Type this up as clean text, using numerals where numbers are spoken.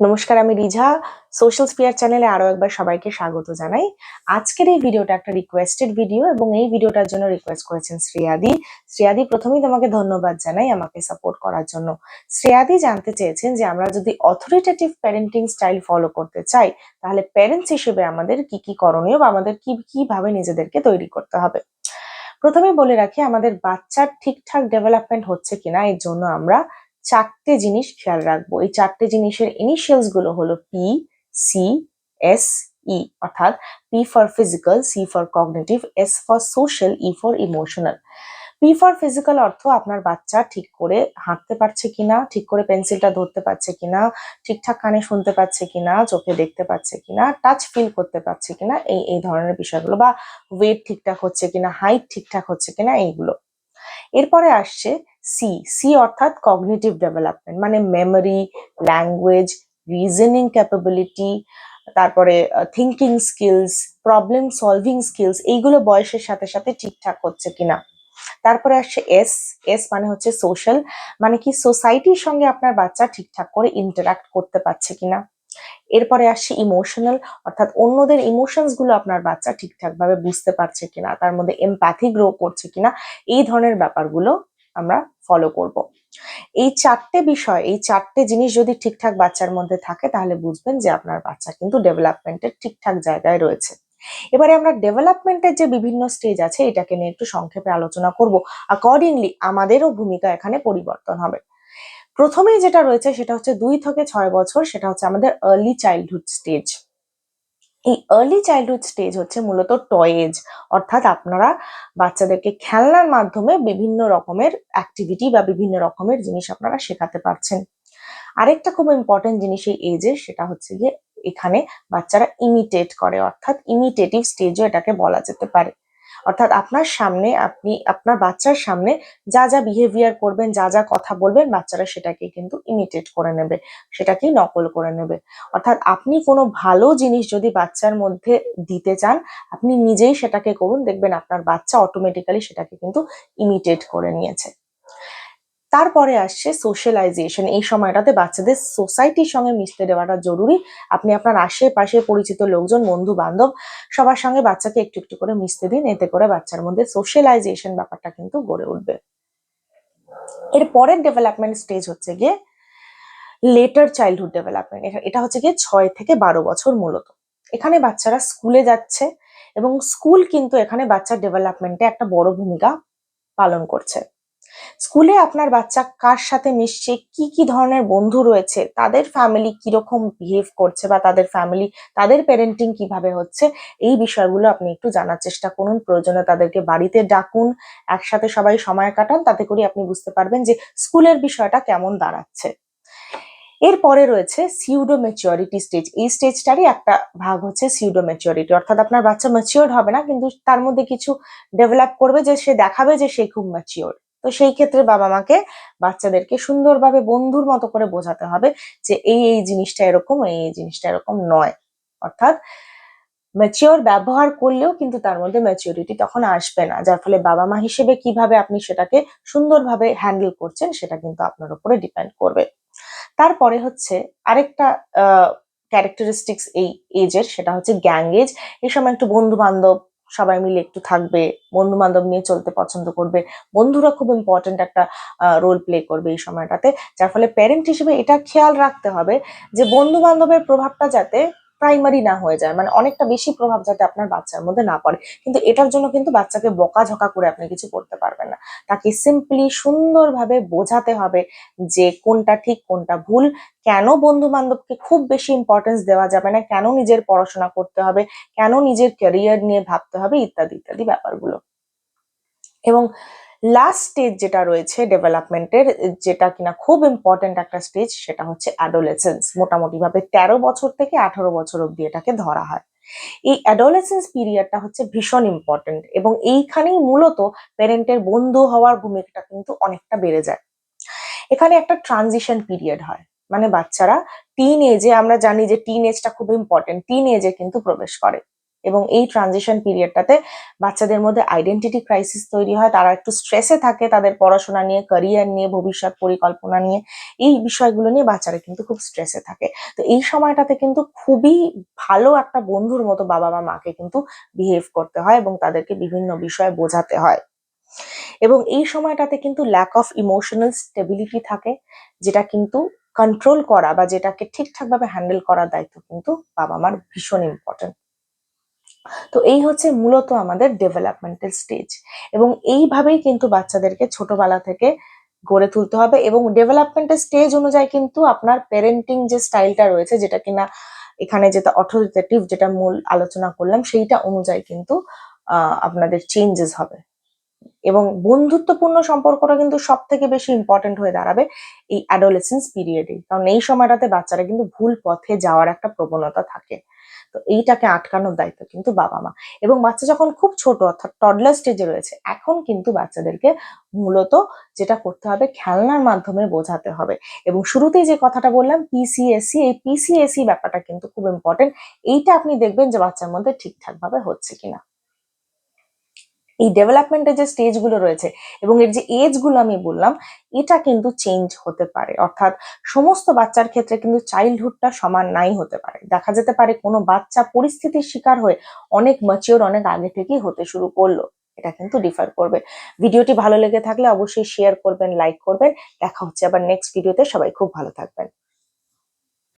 নমস্কার, আমি রিঝা। Social spear চ্যানেলে আরো একবার সবাইকে স্বাগত জানাই। আজকের এই ভিডিওটা একটা রিকোয়েস্টেড ভিডিও এবং এই ভিডিওটার জন্য রিকোয়েস্ট করেছেন শ্রেয়াদি। শ্রেয়াদি, প্রথমেই তোমাকে ধন্যবাদ জানাই আমাকে সাপোর্ট করার জন্য। শ্রেয়াদি জানতে চেয়েছেন যে আমরা যদি অথরিটেটিভ প্যারেন্টিং স্টাইল ফলো করতে চাই তাহলে প্যারেন্টস হিসেবে আমাদের কি কি করণীয় বা আমাদের কিভাবে নিজেদেরকে তৈরি করতে হবে। প্রথমে বলে রাখি, আমাদের বাচ্চার ঠিকঠাক ডেভেলপমেন্ট হচ্ছে কিনা এর জন্য আমরা চারটে জিনিস খেয়াল রাখবো। এই চারটে জিনিসের ইনিশিয়ালস গুলো হলো পি, সি, এস, ই। অর্থাৎ P for physical, C for cognitive, S for social, E for emotional. P for physical অর্থ আপনার বাচ্চা ঠিক করে হাঁটতে পারছে কিনা, ঠিক করে পেন্সিলটা ধরতে পারছে কিনা, ঠিকঠাক কানে শুনতে পাচ্ছে কিনা, চোখে দেখতে পাচ্ছে কিনা, টাচ ফিল করতে পারছে কিনা, এই এই ধরনের বিষয়গুলো, বা ওয়েট ঠিকঠাক হচ্ছে কিনা, হাইট ঠিকঠাক হচ্ছে কিনা, এইগুলো। এরপরে আসছে সি। সি অর্থাৎ কগনিটিভ ডেভেলপমেন্ট, মানে মেমোরি, ল্যাঙ্গুয়েজ, রিজনিং ক্যাপাবিলিটি, তারপরে thinking skills, problem solving skills, এইগুলো বয়সের সাথে সাথে ঠিকঠাক হচ্ছে কিনা। তারপরে আসছে এস। এস মানে হচ্ছে সোশ্যাল, মানে কি সোসাইটির সঙ্গে আপনার বাচ্চা ঠিকঠাক করে ইন্টারাক্ট করতে পারছে কিনা। এরপরে আসছে ইমোশনাল, অর্থাৎ অন্যদের ইমোশনস গুলো আপনার বাচ্চা ঠিকঠাক ভাবে বুঝতে পারছে কিনা, তার মধ্যে এমপ্যাথি গ্রো করছে কিনা, এই ধরনের ব্যাপারগুলো আমরা ফলো করব। এই চারটে বিষয়, এই চারটে জিনিস যদি ঠিকঠাক বাচ্চার মধ্যে থাকে তাহলে বুঝবেন যে আপনার বাচ্চা কিন্তু ডেভেলপমেন্টের ঠিকঠাক জায়গায় রয়েছে। এবারে আমরা ডেভেলপমেন্টের যে বিভিন্ন স্টেজ আছে এটাকে নিয়ে একটু সংক্ষেপে আলোচনা করব। অ্যাকর্ডিংলি আমাদেরও ভূমিকা এখানে পরিবর্তন হবে। প্রথমেই যেটা রয়েছে সেটা হচ্ছে 2 থেকে 6 বছর, সেটা হচ্ছে আমাদের আর্লি চাইল্ডহুড স্টেজ। এই আর্লি চাইল্ডহুড স্টেজ হচ্ছে মূলত টয় এজ, অর্থাৎ আপনারা বাচ্চাদেরকে খেলনার মাধ্যমে বিভিন্ন রকমের অ্যাক্টিভিটি বা বিভিন্ন রকমের জিনিস আপনারা শেখাতে পারছেন। আরেকটা খুব ইম্পর্টেন্ট জিনিস এই এজে, সেটা হচ্ছে গিয়ে এখানে বাচ্চারা ইমিটেট করে, অর্থাৎ ইমিটেটিভ স্টেজও এটাকে বলা যেতে পারে। অর্থাৎ আপনার সামনে, আপনি আপনার বাচ্চার সামনে যা যা বিহেভিয়ার করবেন, যা যা কথা বলবেন, বাচ্চারা সেটাকে কিন্তু ইমিটেট করে নেবে, সেটাকেই নকল করে নেবে। অর্থাৎ আপনি কোনো ভালো জিনিস যদি বাচ্চার মধ্যে দিতে চান, আপনি নিজেই সেটাকে করুন, দেখবেন আপনার বাচ্চা অটোমেটিক্যালি সেটাকে কিন্তু ইমিটেট করে নিয়েছে। তারপরে আসছে সোশ্যালাইজেশন। এই সময়টাতে বাচ্চাদের সোসাইটির সঙ্গে মিশতে দেওয়াটা জরুরি। আপনি আপনার আশেপাশে পরিচিত লোকজন, বন্ধু বান্ধব, সবার সঙ্গে বাচ্চাকে একটু একটু করে মিশতে দিন, এতে করে বাচ্চার মধ্যে সোশ্যালাইজেশন ব্যাপারটা কিন্তু গড়ে উঠবে। এর পরের ডেভেলপমেন্ট স্টেজ হচ্ছে গিয়ে লেটার চাইল্ডহুড ডেভেলপমেন্ট। এটা হচ্ছে গিয়ে 6 থেকে 12 বছর মূলত। এখানে বাচ্চারা স্কুলে যাচ্ছে এবং স্কুল কিন্তু এখানে বাচ্চার ডেভেলপমেন্টে একটা বড় ভূমিকা পালন করছে। স্কুলে আপনার বাচ্চা কার সাথে মিশছে, কি কি ধরনের বন্ধু রয়েছে, তাদের ফ্যামিলি কিরকম বিহেভ করছে, বা তাদের ফ্যামিলি, তাদের প্যারেন্টিং কিভাবে হচ্ছে, এই বিষয়গুলো আপনি একটু জানার চেষ্টা করুন। প্রয়োজনে তাদেরকে বাড়িতে ডাকুন, একসাথে সবাই সময় কাটান, তাতে করে আপনি বুঝতে পারবেন যে স্কুলের বিষয়টা কেমন দাঁড়াচ্ছে। এরপরে রয়েছে সিউডো ম্যাচিওরিটি স্টেজ। এই স্টেজটারই একটা ভাগ হচ্ছে সিউডো ম্যাচিওরিটি, অর্থাৎ আপনার বাচ্চা ম্যাচিওর হবে না, কিন্তু তার মধ্যে কিছু ডেভেলপ করবে যে সে দেখাবে যে সে খুব ম্যাচিওর। তো সেই ক্ষেত্রে বাবা মাকে বাচ্চাদেরকে সুন্দরভাবে বন্ধুর মতো করে বোঝাতে হবে যে এই এই জিনিসটা এরকম, এই এই জিনিসটা এরকম নয়। অর্থাৎ ম্যাচিওর ব্যবহার করলেও কিন্তু তার মধ্যে ম্যাচিওরিটি তখন আসবে না, যার ফলে বাবা মা হিসেবে কিভাবে আপনি সেটাকে সুন্দরভাবে হ্যান্ডেল করছেন সেটা কিন্তু আপনার উপরে ডিপেন্ড করবে। তারপরে হচ্ছে আরেকটা ক্যারেক্টারিস্টিক্স এই এজের, সেটা হচ্ছে গ্যাং এজ। এই সময় একটু বন্ধু বান্ধব সবাই মিলে একটু থাকবে, বন্ধু বান্ধব নিয়ে চলতে পছন্দ করবে, বন্ধুরা খুব ইম্পর্টেন্ট একটা রোল প্লে করবে এই সময়টাতে। যার ফলে প্যারেন্ট হিসেবে এটা খেয়াল রাখতে হবে যে বন্ধু বান্ধবের প্রভাবটা যাতে প্রাইমারি না হয়ে যায়, মানে অনেকটা বেশি প্রভাব যাতে আপনার বাচ্চার মধ্যে না পড়ে। কিন্তু এটার জন্য কিন্তু বাচ্চাকে বকাঝকা করে আপনি কিছু করতে পারবেন না, তাকে সিম্পলি সুন্দরভাবে বোঝাতে হবে যে কোনটা ঠিক কোনটা ভুল, কেন বন্ধু বান্ধবকে খুব বেশি ইম্পর্টেন্স দেওয়া যাবে না, কেন নিজের পড়াশোনা করতে হবে, কেন নিজের ক্যারিয়ার নিয়ে ভাবতে হবে, ইত্যাদি ইত্যাদি ব্যাপারগুলো। এবং লাস্ট স্টেজ যেটা রয়েছে ডেভেলপমেন্টের, যেটা কিনা খুব ইম্পর্টেন্ট একটা স্টেজ, সেটা হচ্ছে অ্যাডোলেসেন্স। মোটামুটি ভাবে 13 বছর থেকে 18 বছর অব্দি এটাকে ধরা হয়। এই অ্যাডোলেসেন্স পিরিয়ডটা হচ্ছে ভীষণ ইম্পর্টেন্ট এবং এইখানেই মূলত প্যারেন্টের বন্ধু হওয়ার ভূমিকাটা কিন্তু অনেকটা বেড়ে যায়। এখানে একটা ট্রানজিশন পিরিয়ড হয়, মানে বাচ্চারা টিন এজে, আমরা জানি যে টিন এজটা খুব ইম্পর্টেন্ট, টিন এজে কিন্তু প্রবেশ করে। এবং এই ট্রানজিশন পিরিয়ডটাতে বাচ্চাদের মধ্যে আইডেন্টিটি ক্রাইসিস তৈরি হয়, তারা একটু স্ট্রেসে থাকে তাদের পড়াশোনা নিয়ে, ক্যারিয়ার নিয়ে, ভবিষ্যৎ পরিকল্পনা নিয়ে, এই বিষয়গুলো নিয়ে বাচ্চারা কিন্তু খুব স্ট্রেসে থাকে। তো এই সময়টাতে কিন্তু খুবই ভালো একটা বন্ধুর মতো বাবা বা মাকে কিন্তু বিহেভ করতে হয় এবং তাদেরকে বিভিন্ন বিষয় বোঝাতে হয়। এবং এই সময়টাতে কিন্তু ল্যাক অফ ইমোশনাল স্টেবিলিটি থাকে, যেটা কিন্তু কন্ট্রোল করা বা যেটাকে ঠিকঠাকভাবে হ্যান্ডেল করার দায়িত্ব কিন্তু বাবা মার ভীষণ ইম্পর্টেন্ট। তো এই হচ্ছে মূলত আমাদের ডেভেলপমেন্টাল স্টেজ, এবং এইভাবেই কিন্তু বাচ্চাদেরকে ছোটবেলা থেকে গড়ে তুলতে হবে। এবং ডেভেলপমেন্টাল স্টেজ অনুযায়ী কিন্তু আপনার প্যারেন্টিং যে স্টাইলটা রয়েছে, যেটা কিনা এখানে যেটা অথরিটেটিভ, যেটা মূল আলোচনা করলাম, সেইটা অনুযায়ী কিন্তু আপনাদের চেঞ্জেস হবে। এবং বন্ধুত্বপূর্ণ সম্পর্কটা কিন্তু সব থেকে বেশি ইম্পর্টেন্ট হয়ে দাঁড়াবে এই অ্যাডোলেসেন্স পিরিয়ডে, কারণ এই সময়টাতে বাচ্চারা কিন্তু ভুল পথে যাওয়ার একটা প্রবণতা থাকে। তো এইটাকে আটকানোর দায়িত্ব কিন্তু বাবা মা। এবং বাচ্চা যখন খুব ছোট অর্থাৎ টডলার স্টেজে রয়েছে, এখন কিন্তু বাচ্চাদেরকে মূলত যেটা করতে হবে, খেলনার মাধ্যমে বোঝাতে হবে। এবং শুরুতেই যে কথাটা বললাম পিসিএসসি, এই পিসিএসসি ব্যাপারটা কিন্তু খুব ইম্পর্টেন্ট। এইটা আপনি দেখবেন যে বাচ্চার মধ্যে ঠিকঠাক ভাবে হচ্ছে কিনা। এই ডেভেলপমেন্টের যে স্টেজ গুলো রয়েছে এবং এর যে এজ গুলো আমি বললাম, এটা কিন্তু চেঞ্জ হতে পারে। অর্থাৎ সমস্ত বাচ্চার ক্ষেত্রে কিন্তু চাইল্ডহুডটা সমান নাই হতে পারে। দেখা যেতে পারে কোনো বাচ্চা পরিস্থিতির শিকার হয়ে অনেক ম্যাচিওর অনেক আগে থেকেই হতে শুরু করলো। এটা কিন্তু ডিফার করবে। ভিডিওটি ভালো লেগে থাকলে অবশ্যই শেয়ার করবেন, লাইক করবেন। দেখা হচ্ছে আবার নেক্সট ভিডিওতে। সবাই খুব ভালো থাকবেন।